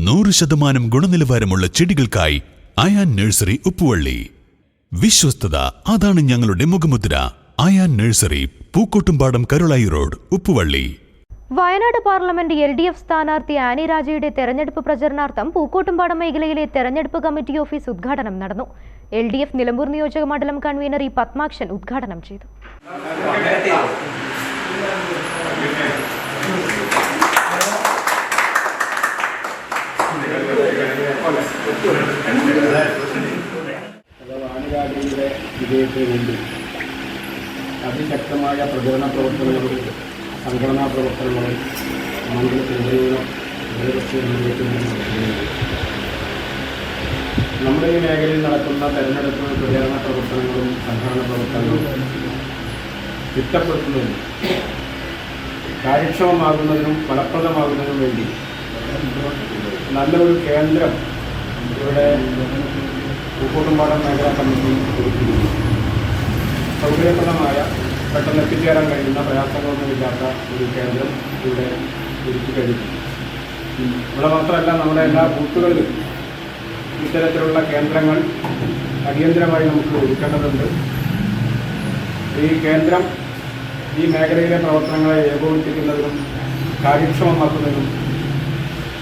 100% ഗുണനിലവാരമുള്ള ചെടികൾക്കായി അയാൻ നഴ്സറി ഉപ്പുവള്ളി. വിശ്വസ്തത അതാണ് ഞങ്ങളുടെ മുഖമുദ്ര. Ayan nursery, Pookkottumpadam, Karulai road, Uppuvally. Wayanad parliament LDF സ്ഥാനാർത്ഥി ആനി രാജയുടെ തെരഞ്ഞെടുപ്പ് പ്രചരണാർത്ഥം പൂക്കോട്ടുംപാടം മേഖലയിലെ തെരഞ്ഞെടുപ്പ് കമ്മിറ്റി ഓഫീസ് ഉദ്ഘാടനം നടന്നു. LDF നിലമ്പൂർ നിയോജക മണ്ഡലം കൺവീനർ പത്മാക്ഷൻ ഉദ്ഘാടനം ചെയ്തു. അതിശക്തമായ പ്രചരണ പ്രവർത്തനങ്ങളും സംഘടനാ പ്രവർത്തനങ്ങളും മണ്ഡലത്തിലുടനീളം നമ്മുടെ ഈ മേഖലയിൽ നടക്കുന്ന തെരഞ്ഞെടുപ്പ് പ്രചരണ പ്രവർത്തനങ്ങളും സംഘടനാ പ്രവർത്തനങ്ങളും തിട്ടപ്പെടുത്തുന്നതിനും കാര്യക്ഷമമാകുന്നതിനും ഫലപ്രദമാകുന്നതിനും വേണ്ടി നല്ലൊരു കേന്ദ്രം ഇവിടെ പൂക്കോട്ടുംപാടം മേഖലാ കമ്മിറ്റി ഒരുക്കിയിരുന്നു. സൗകര്യപ്രദമായ പെട്ടെന്ന് എത്തിച്ചേരാൻ കഴിയുന്ന പ്രയാസങ്ങളൊന്നുമില്ലാത്ത ഒരു കേന്ദ്രം ഇവിടെ ഒരുക്കി കഴിഞ്ഞു. ഇവിടെ മാത്രമല്ല, നമ്മുടെ എല്ലാ ബൂത്തുകളിലും ഇത്തരത്തിലുള്ള കേന്ദ്രങ്ങൾ അടിയന്തരമായി നമുക്ക് ഒരുക്കേണ്ടതുണ്ട്. ഈ കേന്ദ്രം ഈ മേഖലയിലെ പ്രവർത്തനങ്ങളെ ഏകോപിപ്പിക്കുന്നതിനും കാര്യക്ഷമമാക്കുന്നതിനും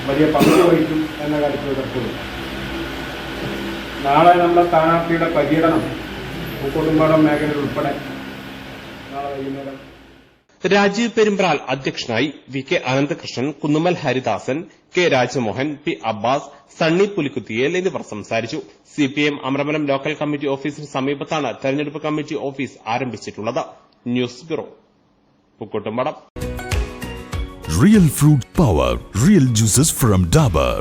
വലിയ പങ്ക് വഹിക്കും എന്ന കാര്യത്തിൽ ഉറപ്പുണ്ട്. നാളെ നമ്മുടെ സ്ഥാനാർത്ഥിയുടെ പര്യടനം പൂക്കോട്ടുംപാടം മേഖലയിൽ ഉൾപ്പെടെ നാളെ വൈകുന്നേരം രാജീവ് പെരുമ്പ്രാൽ അധ്യക്ഷനായി. VK Ananthakrishnan, Kunnummal Haridasan, K Rajamohan, P Abbas, Sunny Pulikuthiyel എന്നിവർ സംസാരിച്ചു. CPM അമരമലം ലോക്കൽ കമ്മിറ്റി ഓഫീസിന് സമീപത്താണ് തെരഞ്ഞെടുപ്പ് കമ്മിറ്റി ഓഫീസ് ആരംഭിച്ചിട്ടുള്ളത്. News bureau, Pookkottumpadam. Real fruit power, real juices from Dabur.